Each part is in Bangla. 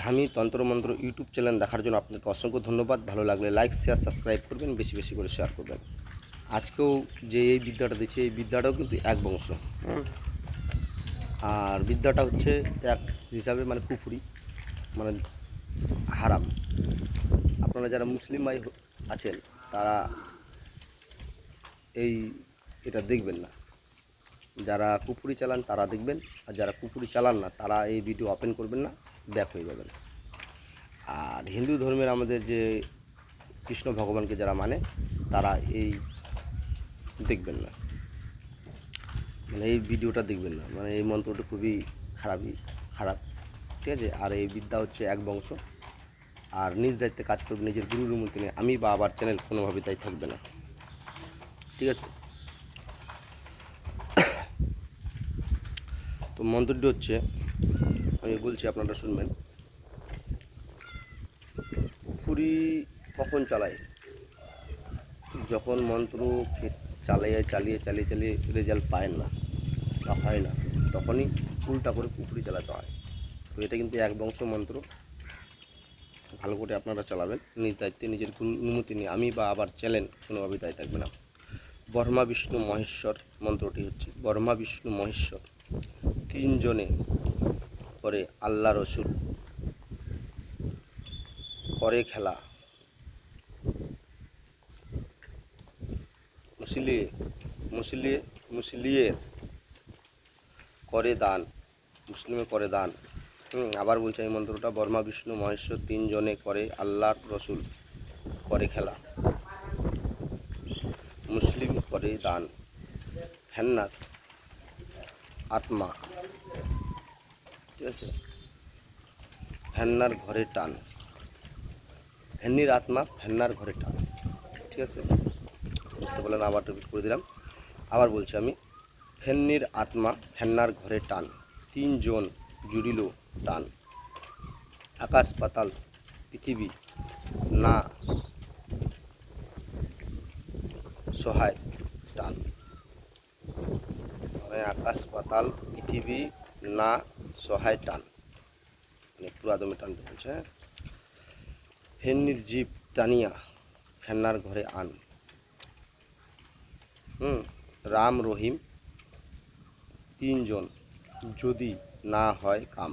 ধামি তন্ত্রমন্ত্র ইউটিউব চ্যানেল দেখার জন্য আপনাকে অসংখ্য ধন্যবাদ। ভালো লাগলে লাইক শেয়ার সাবস্ক্রাইব করবেন, বেশি বেশি করে শেয়ার করবেন। আজকেও যে এই বিদ্যাটা দিচ্ছে এই বিদ্যাটাও কিন্তু এক বংশ। আর বিদ্যাটা হচ্ছে এক হিসাবে মানে কুফরি, মানে হারাম। আপনারা যারা মুসলিম ভাই আছেন তারা এটা দেখবেন না, যারা কুফরি চালান তারা দেখবেন, আর যারা কুফরি চালান না তারা এই ভিডিও ওপেন করবেন না, ব্যাক হয়ে যাবেন। আর হিন্দু ধর্মের আমাদের যে কৃষ্ণ ভগবানকে যারা মানে তারা এই দেখবেন না, মানে এই ভিডিওটা দেখবেন না, মানে এই মন্ত্রটা খুবই খারাপ, ঠিক আছে। আর এই বিদ্যা হচ্ছে এক বংশ। আর নিজ দায়িত্বে কাজ করবে, নিজের গুরুর মধ্যে নিয়ে আমি বা আবার চ্যানেল কোনোভাবে দায়ী থাকবে না, ঠিক আছে। তো মন্ত্রটি হচ্ছে, আমি বলছি আপনারা শুনবেন। কুফরি কখন চালায়? যখন মন্ত্র চালিয়ে রেজাল্ট পায় না বা হয় না, তখনই উল্টা করে কুফরি চালাতে হয়। তো এটা কিন্তু এক বংশ মন্ত্র, ভালো করে আপনারা চালাবেন নিজ দায়িত্বে, নিজের অনুমতি নিয়ে আমি বা আবার চ্যানেল কোনোভাবে দায়ী থাকবে না। ব্রহ্মা বিষ্ণু মহেশ্বর মন্ত্রটি হচ্ছে, ব্রহ্মা বিষ্ণু মহেশ্বর তিনজনে করে আল্লাহ রসুল করে খেলা, মুসলিয়ে করে দান, মুসলিমে করে দান। আবার বলছি এই মন্ত্রটা, ব্রহ্মা বিষ্ণু মহেশ্বর তিনজনে করে আল্লাহর রসুল করে খেলা, মুসলিম করে দান, ফেন্নার আত্মা, ঠিক আছে, ফেন্নার ঘরে টান, ফেন্নির আত্মা ফেন্নার ঘরে টান, ঠিক আছে। বুঝতে পারলেন? আবার রিপিট করে দিলাম, আবার বলছি আমি। ফেন্নির আত্মা ফেন্নার ঘরে টান, তিনজন জুড়িল টান, আকাশ পাতাল পৃথিবী না সহায় টান, মানে আকাশ পাতাল পৃথিবী না সহায় টান, মানে পুরাদমে টানতে বলছে। হ্যাঁ, ফেন্নির জীব টানিয়া ফেন্নার ঘরে আন, রাম রহিম তিনজন যদি না হয় কাম,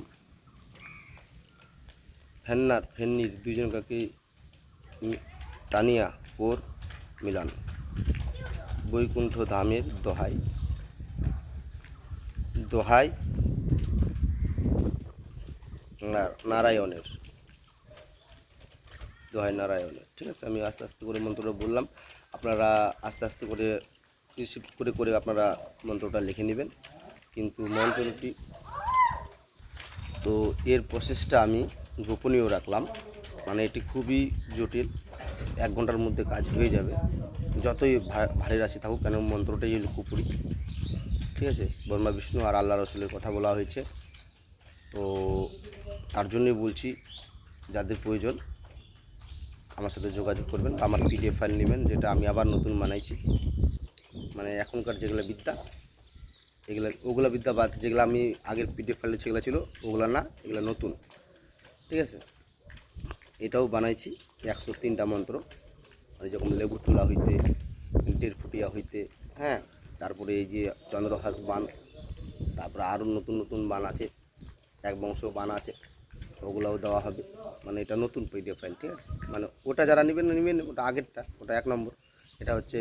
ফেন্নির দুজনকে টানিয়া ওর মিলান, বৈকুণ্ঠ ধামের দোহাই দোহাই নারায়ণের, দোহাই নারায়ণের, ঠিক আছে। আমি আস্তে আস্তে করে মন্ত্রটা বললাম, আপনারা আস্তে আস্তে করে রিসিভ করে আপনারা মন্ত্রটা লিখে নেবেন। কিন্তু মন্ত্রটি তো এর প্রসেসটা আমি গোপনীয় রাখলাম, মানে এটি খুবই জটিল, 1 ঘন্টার মধ্যে কাজ হয়ে যাবে, যতই ভারী রাশি থাকুক কেন। মন্ত্রটাই হলো কুপুরি, ঠিক আছে। ব্রহ্মা বিষ্ণু আর আল্লাহ রসুলের কথা বলা হয়েছে, তো তার জন্যই বলছি যাদের প্রয়োজন আমার সাথে যোগাযোগ করবেন, বা আমার PDF ফাইল নেবেন, যেটা আমি আবার নতুন বানাইছি। মানে এখনকার যেগুলো বিদ্যা ওগুলো বিদ্যা বাদ, যেগুলো আমি আগের PDF ফাইলে যেগুলো ছিল ওগুলো না, এগুলো নতুন, ঠিক আছে। এটাও বানাইছি 103টা মন্ত্র, মানে যেরকম লেবু তোলা হইতে, টের ফুটিয়া হইতে, হ্যাঁ, তারপরে এই যে চন্দ্রহাস বান, তারপরে আরও নতুন নতুন বান আছে, এক বংশ বান আছে, ওগুলোও দেওয়া হবে। মানে এটা নতুন PDF ফাইল, ঠিক আছে। মানে ওটা যারা নেবেন ওটা আগেরটা, ওটা 1 নম্বর, এটা হচ্ছে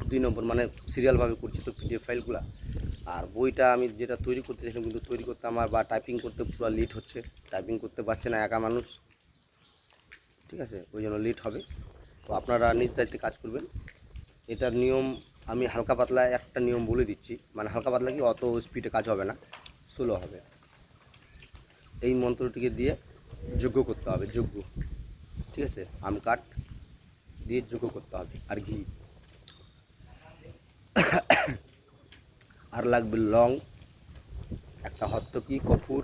2 নম্বর, মানে সিরিয়ালভাবে করছি তো PDF ফাইলগুলো। আর বইটা আমি যেটা তৈরি করতে চাইছিলাম, কিন্তু তৈরি করতে আমার বা টাইপিং করতে পুরো লিট হচ্ছে, টাইপিং করতে পারছে না একা মানুষ, ঠিক আছে, ওই জন্য লিট হবে। তো আপনারা নিজ দায়িত্বে কাজ করবেন। এটার নিয়ম আমি হালকা পাতলা একটা নিয়ম বলে দিচ্ছি, মানে হালকা পাতলা কি, অত স্পিডে কাজ হবে না, স্লো হবে। এই মন্ত্রটিকে দিয়ে যজ্ঞ করতে হবে, যজ্ঞ, ঠিক আছে, আম কাঠ দিয়ে যজ্ঞ করতে হবে, আর ঘি, আর লাগবে লং, একটা হত্তকি কর্পূর,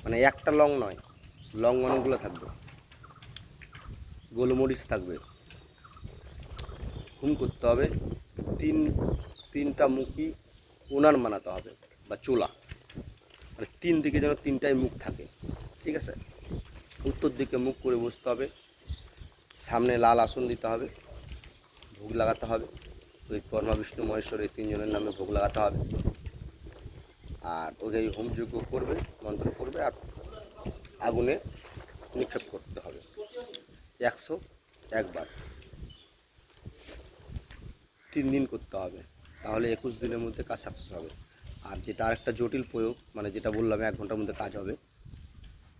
মানে একটা লং নয়, লং অনেকগুলো থাকবে, গোলমরিচ থাকবে, হুম করতে হবে, তিনটা মুখী উনান বানাতে হবে বা চুলা, মানে 3 দিকে যেন 3টাই মুখ থাকে, ঠিক আছে। উত্তর দিকে মুখ করে বসতে হবে, সামনে লাল আসন দিতে হবে, ভোগ লাগাতে হবে, ওই ব্রহ্মা বিষ্ণু মহেশ্বর এই 3 জনের নামে ভোগ লাগাতে হবে। আর ওকে হোমযজ্ঞ করবে, মন্ত্র করবে, আর আগুনে নিক্ষেপ করতে হবে 101 বার, 3 দিন করতে হবে, তাহলে 21 দিনের মধ্যে কাজ সাকসেস হবে। আর যেটা আরেকটা জটিল প্রয়োগ, মানে যেটা বললাম 1 ঘন্টার মধ্যে কাজ হবে,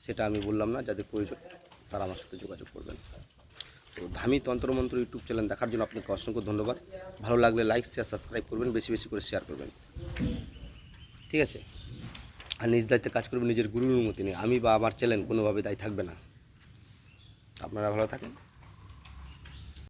সেটা আমি বললাম না, যাদের প্রয়োজন তারা আমার সাথে যোগাযোগ করবেন। তো ধামি তন্ত্রমন্ত্র ইউটিউব চ্যানেল দেখার জন্য আপনাকে অসংখ্য ধন্যবাদ। ভালো লাগলে লাইক শেয়ার সাবস্ক্রাইব করবেন, বেশি বেশি করে শেয়ার করবেন, ঠিক আছে। আর নিজ দায়িত্বে কাজ করবেন, নিজের গুরুর অনুমতি নিয়ে। আমি বা আমার চ্যানেল কোনোভাবে দায়ী থাকবে না। আপনারা ভালো থাকেন।